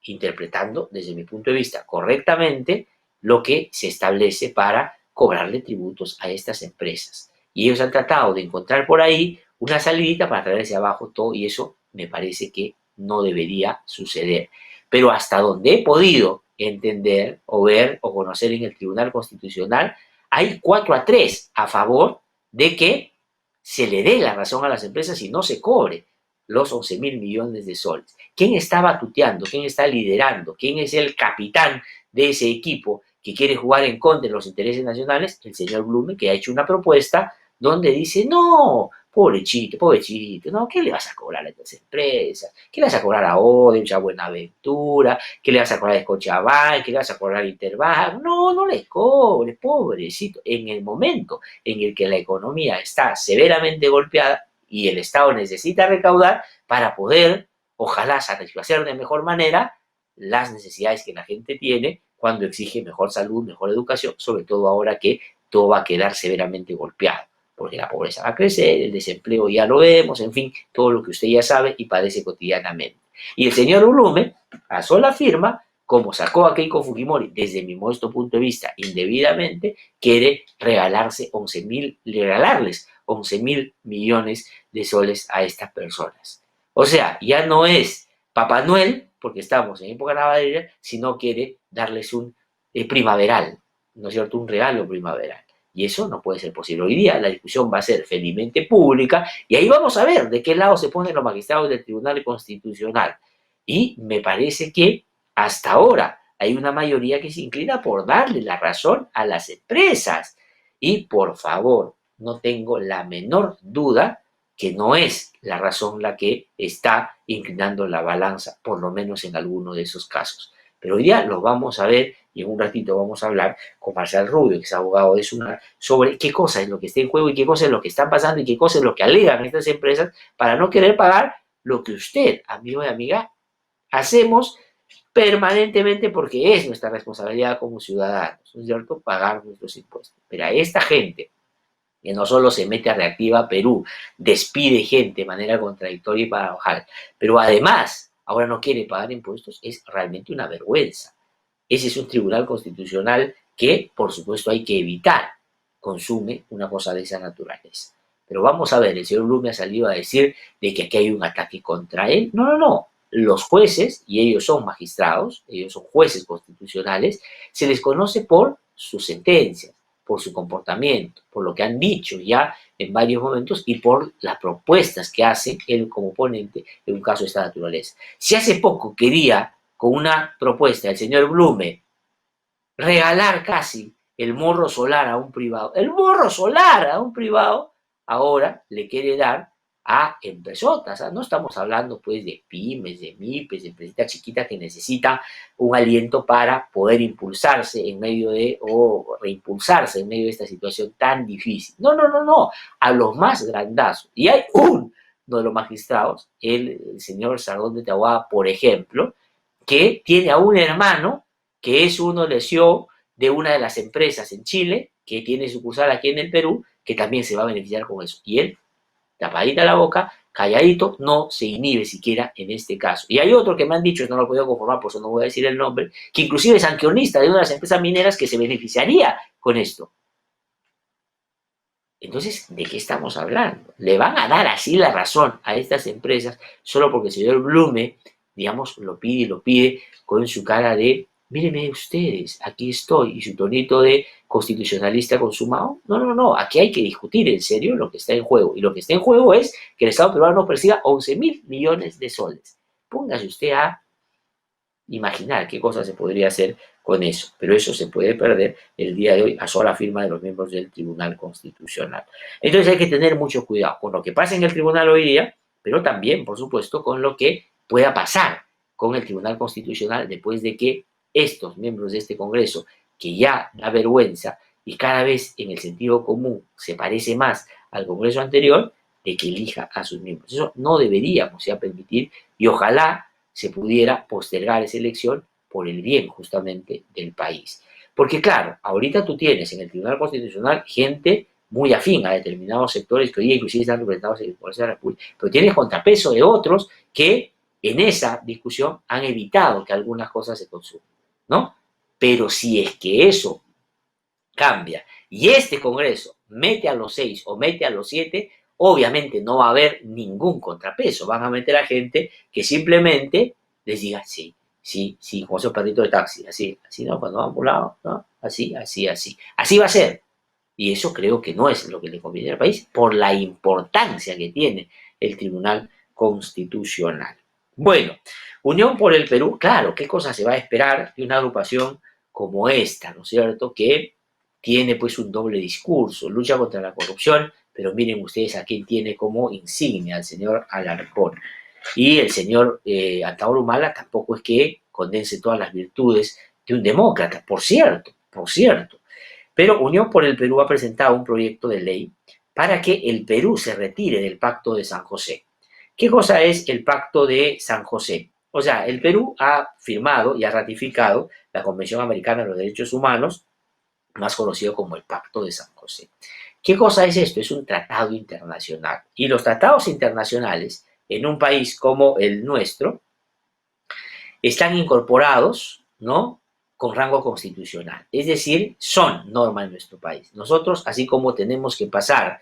interpretando desde mi punto de vista correctamente lo que se establece para cobrarle tributos a estas empresas. Y ellos han tratado de encontrar por ahí una salidita para traerse abajo todo, y eso me parece que no debería suceder. Pero hasta donde he podido entender o ver o conocer en el Tribunal Constitucional, hay 4-3 a favor de que se le dé la razón a las empresas y no se cobre los 11.000 millones de soles. ¿Quién está batuteando? ¿Quién está liderando? ¿Quién es el capitán de ese equipo que quiere jugar en contra de los intereses nacionales? El señor Blume, que ha hecho una propuesta donde dice, no, pobrecito, no, ¿qué le vas a cobrar a estas empresas? ¿Qué le vas a cobrar a Odebrecht, a Buenaventura? ¿Qué le vas a cobrar a Scotiabank? ¿Qué le vas a cobrar a Interbank? No, no les cobres, pobrecito. En el momento en el que la economía está severamente golpeada y el Estado necesita recaudar para poder, ojalá, satisfacer de mejor manera las necesidades que la gente tiene cuando exige mejor salud, mejor educación, sobre todo ahora que todo va a quedar severamente golpeado, porque la pobreza va a crecer, el desempleo ya lo vemos, en fin, todo lo que usted ya sabe y padece cotidianamente. Y el señor Blume, a sola firma, como sacó a Keiko Fujimori, desde mi modesto punto de vista, indebidamente, quiere regalarles 11.000 millones de soles a estas personas. O sea, ya no es Papá Noel, porque estamos en época navideña, sino quiere darles un primaveral, ¿no es cierto? Un regalo primaveral. Y eso no puede ser posible. Hoy día la discusión va a ser felizmente pública y ahí vamos a ver de qué lado se ponen los magistrados del Tribunal Constitucional. Y me parece que hasta ahora hay una mayoría que se inclina por darle la razón a las empresas. Y por favor, no tengo la menor duda que no es la razón la que está inclinando la balanza, por lo menos en alguno de esos casos. Pero hoy día lo vamos a ver y en un ratito vamos a hablar con Marcial Rubio, que es abogado de SUNAT, sobre qué cosa es lo que está en juego y qué cosa es lo que está pasando y qué cosa es lo que alegan estas empresas para no querer pagar lo que usted, amigo y amiga, hacemos permanentemente porque es nuestra responsabilidad como ciudadanos, ¿no es cierto?, pagar nuestros impuestos. Pero a esta gente que no solo se mete a Reactiva Perú, despide gente de manera contradictoria y paradojal, pero además ahora no quiere pagar impuestos, es realmente una vergüenza. Ese es un tribunal constitucional que, por supuesto, hay que evitar consume una cosa de esa naturaleza. Pero vamos a ver, el señor Blume ha salido a decir de que aquí hay un ataque contra él. No, no, no. Los jueces, y ellos son magistrados, ellos son jueces constitucionales, se les conoce por sus sentencias, por su comportamiento, por lo que han dicho ya en varios momentos y por las propuestas que hace él como ponente en un caso de esta naturaleza. Si hace poco quería, con una propuesta del señor Blume, regalar casi el morro solar a un privado, ahora le quiere dar a empresotas. ¿Ah? No estamos hablando pues de pymes, de MIPES, de empresitas chiquitas que necesitan un aliento para poder impulsarse en medio de, o reimpulsarse en medio de esta situación tan difícil. No, no, no, no, a los más grandazos. Y hay uno de los magistrados, el señor Sardón de Taboada, por ejemplo, que tiene a un hermano que es uno de CEO de una de las empresas en Chile, que tiene sucursal aquí en el Perú, que también se va a beneficiar con eso. Y él, tapadita la boca, calladito, no se inhibe siquiera en este caso. Y hay otro que me han dicho, no lo he podido conformar, por eso no voy a decir el nombre, que inclusive es accionista de una de las empresas mineras que se beneficiaría con esto. Entonces, ¿de qué estamos hablando? ¿Le van a dar así la razón a estas empresas solo porque el señor Blume, digamos, lo pide con su cara de mírenme ustedes, aquí estoy, y su tonito de constitucionalista consumado? No, no, no, aquí hay que discutir en serio lo que está en juego. Y lo que está en juego es que el Estado peruano persiga 11.000 millones de soles. Póngase usted a imaginar qué cosa se podría hacer con eso, pero eso se puede perder el día de hoy a sola firma de los miembros del Tribunal Constitucional. Entonces hay que tener mucho cuidado con lo que pasa en el Tribunal hoy día, pero también, por supuesto, con lo que pueda pasar con el Tribunal Constitucional después de que estos miembros de este Congreso, que ya da vergüenza y cada vez en el sentido común se parece más al Congreso anterior, de que elija a sus miembros. Eso no deberíamos ya permitir y ojalá se pudiera postergar esa elección por el bien justamente del país. Porque claro, ahorita tú tienes en el Tribunal Constitucional gente muy afín a determinados sectores que hoy día inclusive están representados en el Congreso de la República, pero tienes contrapeso de otros que en esa discusión han evitado que algunas cosas se consuman, ¿no? Pero si es que eso cambia y este Congreso mete a los 6 o mete a los 7, obviamente no va a haber ningún contrapeso. Van a meter a gente que simplemente les diga sí, sí, sí, como esos perritos de taxi, así, así, ¿no? Cuando van por un lado, ¿no? Así, así, así. Así va a ser. Y eso creo que no es lo que le conviene al país por la importancia que tiene el Tribunal Constitucional. Bueno, Unión por el Perú, claro, ¿qué cosa se va a esperar de una agrupación como esta, ¿no es cierto? Que tiene pues un doble discurso, lucha contra la corrupción, pero miren ustedes a quién tiene como insignia, al señor Alarcón. Y el señor Antauro Humala tampoco es que condense todas las virtudes de un demócrata, por cierto, por cierto. Pero Unión por el Perú ha presentado un proyecto de ley para que el Perú se retire del Pacto de San José. ¿Qué cosa es el Pacto de San José? O sea, el Perú ha firmado y ha ratificado la Convención Americana de los Derechos Humanos, más conocido como el Pacto de San José. ¿Qué cosa es esto? Es un tratado internacional. Y los tratados internacionales en un país como el nuestro están incorporados, ¿no?, con rango constitucional. Es decir, son norma en nuestro país. Nosotros, así como tenemos que pasar,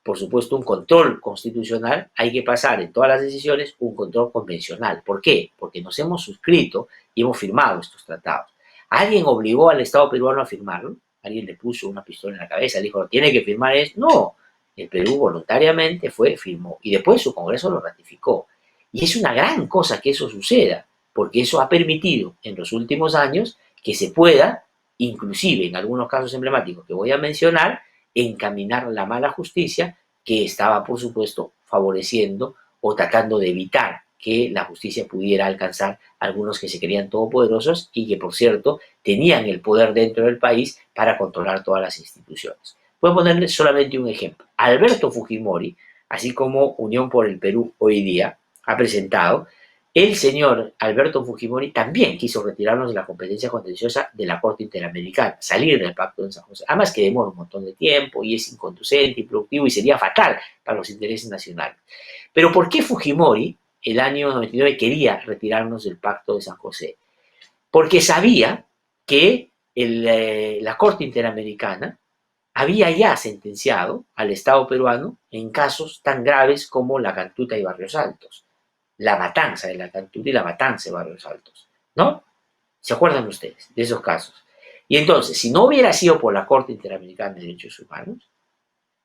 por supuesto, un control constitucional, hay que pasar en todas las decisiones un control convencional. ¿Por qué? Porque nos hemos suscrito y hemos firmado estos tratados. ¿Alguien obligó al Estado peruano a firmarlo? ¿Alguien le puso una pistola en la cabeza? ¿Le dijo, tiene que firmar esto? No. El Perú voluntariamente firmó y después su Congreso lo ratificó. Y es una gran cosa que eso suceda, porque eso ha permitido en los últimos años que se pueda, inclusive en algunos casos emblemáticos que voy a mencionar, encaminar la mala justicia que estaba, por supuesto, favoreciendo o tratando de evitar que la justicia pudiera alcanzar a algunos que se creían todopoderosos y que, por cierto, tenían el poder dentro del país para controlar todas las instituciones. Voy a ponerle solamente un ejemplo. Alberto Fujimori, así como Unión por el Perú hoy día, ha presentado, el señor Alberto Fujimori también quiso retirarnos de la competencia contenciosa de la Corte Interamericana, salir del Pacto de San José. Además que demora un montón de tiempo y es inconducente, improductivo y sería fatal para los intereses nacionales. Pero ¿por qué Fujimori, el año 99, quería retirarnos del Pacto de San José? Porque sabía que la Corte Interamericana había ya sentenciado al Estado peruano en casos tan graves como la Cantuta y Barrios Altos, la matanza de la Cantuta y la matanza de Barrios Altos, ¿no? ¿Se acuerdan ustedes de esos casos? Y entonces, si no hubiera sido por la Corte Interamericana de Derechos Humanos,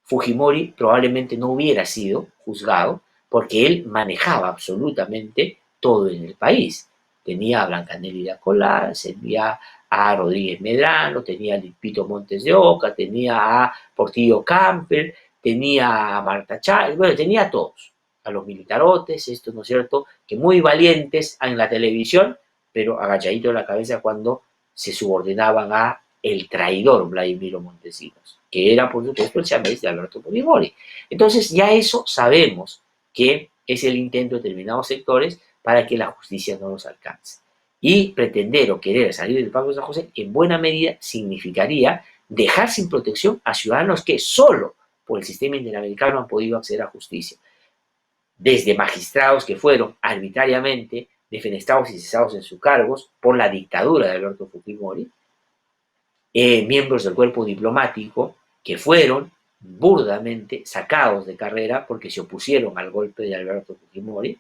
Fujimori probablemente no hubiera sido juzgado porque él manejaba absolutamente todo en el país. Tenía a Blancanelli de Acolá, tenía a Rodríguez Medrano, tenía a Lipito Montes de Oca, tenía a Portillo Campbell, tenía a Marta Chávez, bueno, tenía a todos, a los militarotes, estos, ¿no es cierto?, que muy valientes en la televisión, pero agachadito la cabeza cuando se subordinaban a el traidor Vladimiro Montesinos, que era, por supuesto, el siamés de Alberto Fujimori. Entonces, ya eso sabemos que es el intento de determinados sectores para que la justicia no los alcance. Y pretender o querer salir del Pacto de San José, en buena medida, significaría dejar sin protección a ciudadanos que solo por el sistema interamericano han podido acceder a justicia. Desde magistrados que fueron arbitrariamente defenestrados y cesados en sus cargos por la dictadura de Alberto Fujimori, miembros del cuerpo diplomático que fueron burdamente sacados de carrera porque se opusieron al golpe de Alberto Fujimori,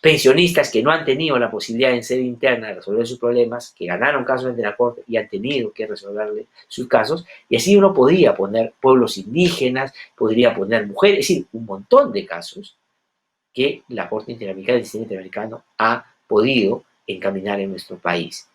pensionistas que no han tenido la posibilidad en sede interna de resolver sus problemas, que ganaron casos ante la Corte y han tenido que resolverle sus casos, y así uno podría poner pueblos indígenas, podría poner mujeres, es decir, un montón de casos que la Corte Interamericana, el sistema interamericano ha podido encaminar en nuestro país.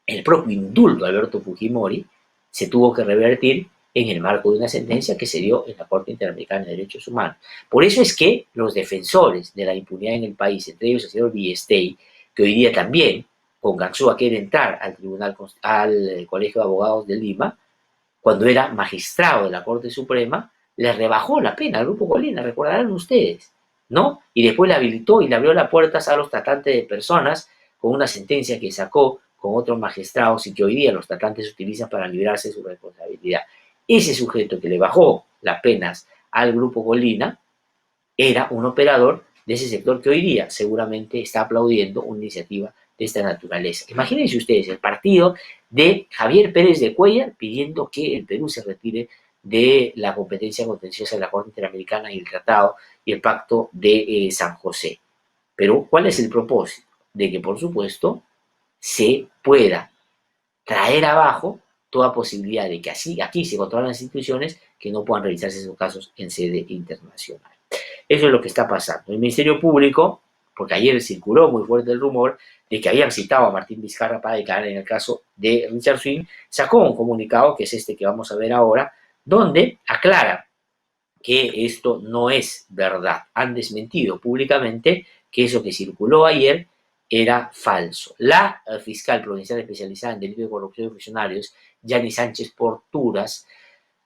El propio indulto de Alberto Fujimori se tuvo que revertir en el marco de una sentencia que se dio en la Corte Interamericana de Derechos Humanos. Por eso es que los defensores de la impunidad en el país, entre ellos el señor Villestey, que hoy día también con Garzúa quiere entrar al Colegio de Abogados de Lima, cuando era magistrado de la Corte Suprema, le rebajó la pena al Grupo Colina, recordarán ustedes, ¿no? Y después le habilitó y le abrió las puertas a los tratantes de personas con una sentencia que sacó con otros magistrados y que hoy día los tratantes utilizan para librarse de su responsabilidad. Ese sujeto que le bajó las penas al Grupo Colina era un operador de ese sector que hoy día seguramente está aplaudiendo una iniciativa de esta naturaleza. Imagínense ustedes el partido de Javier Pérez de Cuellar pidiendo que el Perú se retire de la competencia contenciosa de la Corte Interamericana y el Tratado y el Pacto de San José. Pero, ¿cuál es el propósito? De que, por supuesto, se pueda traer abajo toda posibilidad de que así aquí se controlan las instituciones que no puedan realizarse esos casos en sede internacional. Eso es lo que está pasando. El Ministerio Público, porque ayer circuló muy fuerte el rumor de que habían citado a Martín Vizcarra para declarar en el caso de Richard Swing, sacó un comunicado, que es este que vamos a ver ahora, donde aclara que esto no es verdad. Han desmentido públicamente que eso que circuló ayer era falso. La fiscal provincial especializada en delito de corrupción de funcionarios, Yani Sánchez Porturas,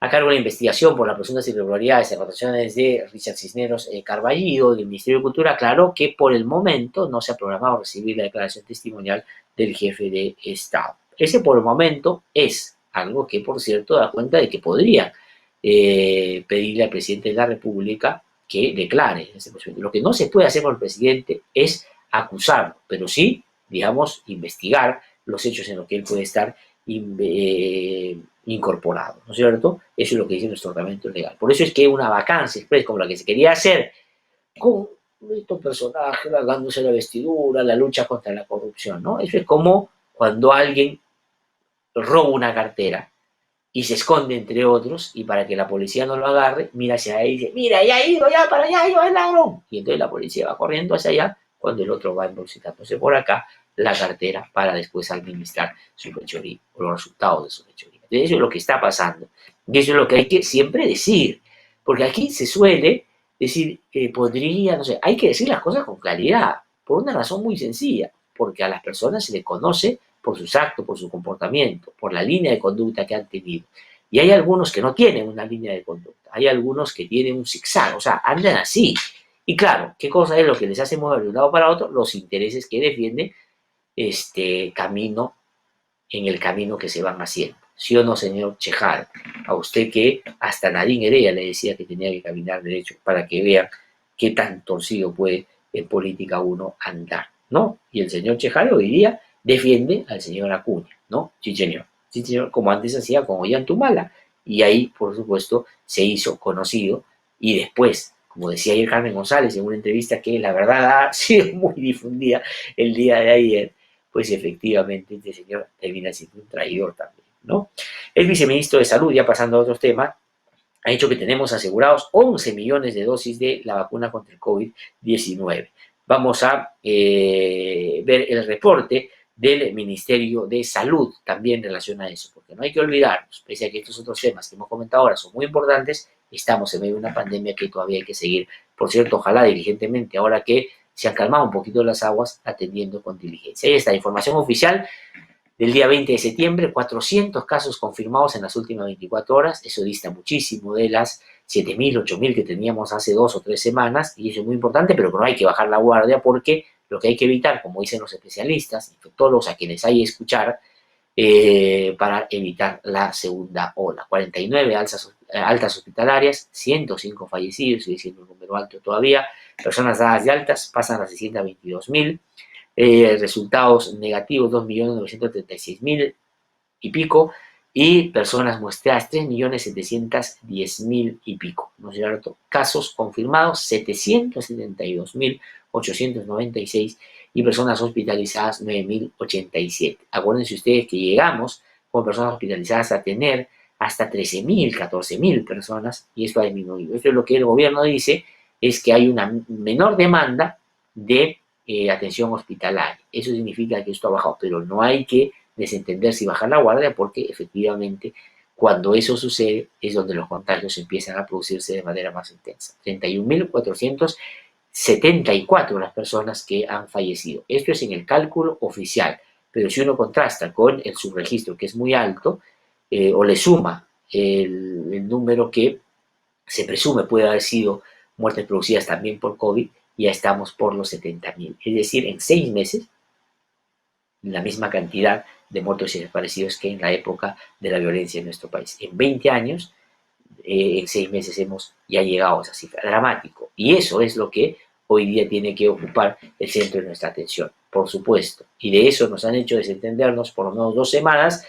a cargo de la investigación por las presuntas irregularidades en votaciones de Richard Cisneros Carballido del Ministerio de Cultura, aclaró que por el momento no se ha programado recibir la declaración testimonial del jefe de Estado. Ese por el momento es algo que, por cierto, da cuenta de que podría pedirle al presidente de la República que declare ese procedimiento. Lo que no se puede hacer con el presidente es acusarlo, pero sí, digamos, investigar los hechos en los que él puede estar incorporado, ¿no es cierto? Eso es lo que dice nuestro ordenamiento legal. Por eso es que una vacancia express como la que se quería hacer con estos personajes rasgándose la vestidura, la lucha contra la corrupción, ¿no? Eso es como cuando alguien roba una cartera y se esconde entre otros, y para que la policía no lo agarre, mira hacia ahí y dice, mira, ya ha ido, ya para allá, iba el ladrón. Y entonces la policía va corriendo hacia allá cuando el otro va embolsicándose por acá la cartera para después administrar su fechoría o los resultados de su fechoría. Entonces eso es lo que está pasando. Y eso es lo que hay que siempre decir, porque aquí se suele decir, podría, no sé, hay que decir las cosas con claridad, por una razón muy sencilla, porque a las personas se les conoce por sus actos, por su comportamiento, por la línea de conducta que han tenido. Y hay algunos que no tienen una línea de conducta, hay algunos que tienen un zigzag, o sea, andan así. Y claro, ¿qué cosa es lo que les hace mover de un lado para otro? Los intereses que defienden este camino, en el camino que se van haciendo. ¿Sí o no, señor Chejar? A usted que hasta Nadine Heredia le decía que tenía que caminar derecho para que vean qué tan torcido puede en política uno andar, ¿no? Y el señor Chejar hoy día defiende al señor Acuña, ¿no? Sí, señor. Sí, señor, como antes hacía con Ollantumala. Y ahí, por supuesto, se hizo conocido. Y después, como decía ayer Carmen González en una entrevista que la verdad ha sido muy difundida el día de ayer, pues efectivamente este señor termina siendo un traidor también, ¿no? El viceministro de Salud, ya pasando a otros temas, ha dicho que tenemos asegurados 11 millones de dosis de la vacuna contra el COVID-19. Vamos a ver el reporte del Ministerio de Salud también en relación a eso, porque no hay que olvidarnos, pese a que estos otros temas que hemos comentado ahora son muy importantes, estamos en medio de una pandemia que todavía hay que seguir. Por cierto, ojalá diligentemente, ahora que se han calmado un poquito las aguas, atendiendo con diligencia. Ahí está, información oficial del día 20 de septiembre, 400 casos confirmados en las últimas 24 horas, eso dista muchísimo de las 7.000, 8.000 que teníamos hace 2 o 3 semanas, y eso es muy importante, pero no hay que bajar la guardia porque lo que hay que evitar, como dicen los especialistas, infectólogos a quienes hay que escuchar, para evitar la segunda ola. 49 altas hospitalarias, 105 fallecidos, sigue siendo un número alto todavía, personas dadas de altas pasan a 622.000, resultados negativos 2.936.000 y pico, y personas muestreadas 3.710.000 y pico, ¿no es cierto? Casos confirmados 772.896 y personas hospitalizadas 9.087. Acuérdense ustedes que llegamos con personas hospitalizadas a tener hasta 13.000, 14.000 personas y esto ha disminuido. Esto es lo que el gobierno dice, es que hay una menor demanda de atención hospitalaria. Eso significa que esto ha bajado, pero no hay que desentenderse y bajar la guardia porque efectivamente cuando eso sucede es donde los contagios empiezan a producirse de manera más intensa. 31.474 las personas que han fallecido. Esto es en el cálculo oficial, pero si uno contrasta con el subregistro, que es muy alto, o le suma el número que se presume puede haber sido muertes producidas también por COVID, ya estamos por los 70.000. Es decir, en 6 meses, la misma cantidad de muertos y desaparecidos que en la época de la violencia en nuestro país. En 20 años, en 6 meses hemos ya llegado a esa cifra. Dramático. Y eso es lo que hoy día tiene que ocupar el centro de nuestra atención, por supuesto. Y de eso nos han hecho desentendernos por lo menos 2 semanas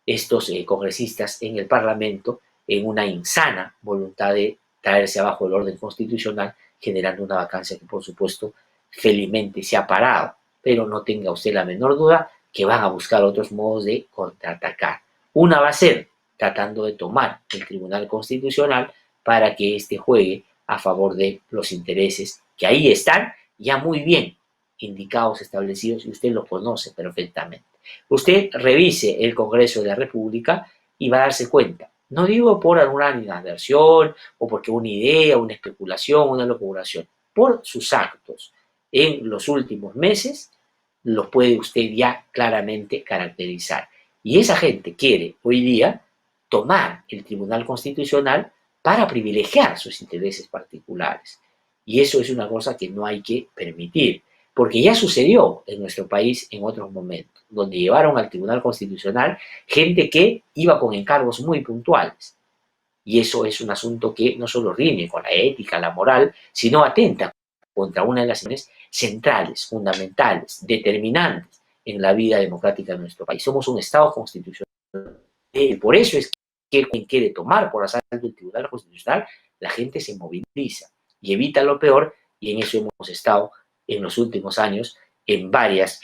estos congresistas en el Parlamento, en una insana voluntad de traerse abajo el orden constitucional, generando una vacancia que, por supuesto, felizmente se ha parado. Pero no tenga usted la menor duda que van a buscar otros modos de contraatacar. Una va a ser tratando de tomar el Tribunal Constitucional para que éste juegue a favor de los intereses que ahí están ya muy bien indicados, establecidos, y usted los conoce perfectamente. Usted revise el Congreso de la República y va a darse cuenta. No digo por alguna animadversión o porque una idea, una especulación, una locuración. Por sus actos en los últimos meses los puede usted ya claramente caracterizar. Y esa gente quiere hoy día tomar el Tribunal Constitucional para privilegiar sus intereses particulares. Y eso es una cosa que no hay que permitir, porque ya sucedió en nuestro país en otros momentos, donde llevaron al Tribunal Constitucional gente que iba con encargos muy puntuales. Y eso es un asunto que no solo riñe con la ética, la moral, sino atenta contra una de las instituciones centrales, fundamentales, determinantes en la vida democrática de nuestro país. Somos un Estado constitucional. Por eso es que quien quiere tomar por asalto el Tribunal Constitucional, la gente se moviliza y evita lo peor, y en eso hemos estado en los últimos años en varias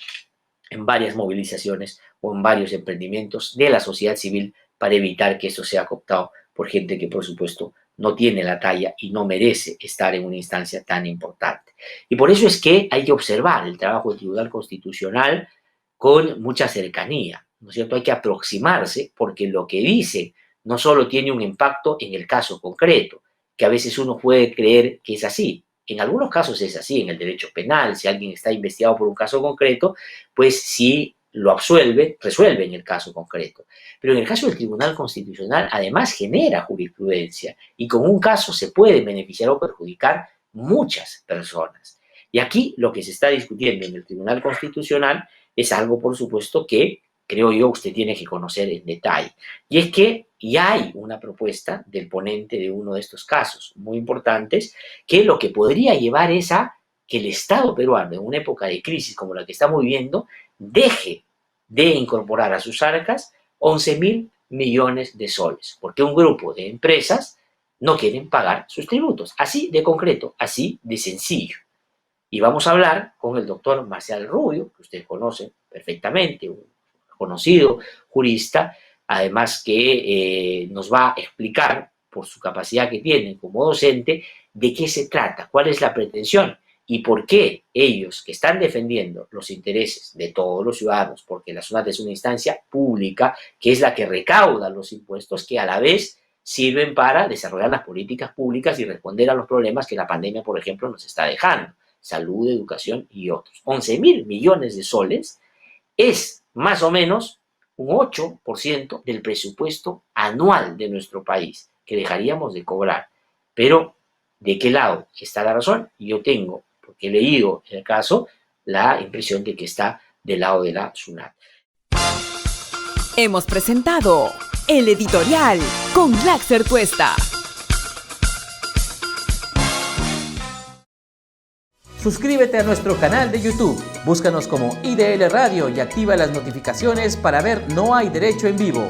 movilizaciones o en varios emprendimientos de la sociedad civil para evitar que esto sea cooptado por gente que, por supuesto, no tiene la talla y no merece estar en una instancia tan importante. Y por eso es que hay que observar el trabajo del Tribunal Constitucional con mucha cercanía, ¿no es cierto? Hay que aproximarse, porque lo que dice no solo tiene un impacto en el caso concreto, que a veces uno puede creer que es así. En algunos casos es así, en el derecho penal, si alguien está investigado por un caso concreto, pues si lo absuelve, resuelve en el caso concreto. Pero en el caso del Tribunal Constitucional, además genera jurisprudencia, y con un caso se puede beneficiar o perjudicar muchas personas. Y aquí lo que se está discutiendo en el Tribunal Constitucional es algo, por supuesto, que creo yo usted tiene que conocer en detalle. Y es que ya hay una propuesta del ponente de uno de estos casos muy importantes, que lo que podría llevar es a que el Estado peruano, en una época de crisis como la que estamos viviendo, deje de incorporar a sus arcas 11.000 millones de soles, porque un grupo de empresas no quieren pagar sus tributos. Así de concreto, así de sencillo. Y vamos a hablar con el doctor Marcial Rubio, que usted conoce perfectamente, un conocido jurista, además que nos va a explicar, por su capacidad que tiene como docente, de qué se trata, cuál es la pretensión y por qué ellos, que están defendiendo los intereses de todos los ciudadanos, porque la SUNAT es una instancia pública, que es la que recauda los impuestos, que a la vez sirven para desarrollar las políticas públicas y responder a los problemas que la pandemia, por ejemplo, nos está dejando: salud, educación y otros. 11.000 millones de soles es más o menos un 8% del presupuesto anual de nuestro país que dejaríamos de cobrar. Pero, ¿de qué lado está la razón? Yo tengo, porque he leído el caso, la impresión de que está del lado de la SUNAT. Hemos presentado el editorial con Laxer Tuesta. Suscríbete a nuestro canal de YouTube, búscanos como IDL Radio y activa las notificaciones para ver No Hay Derecho en Vivo.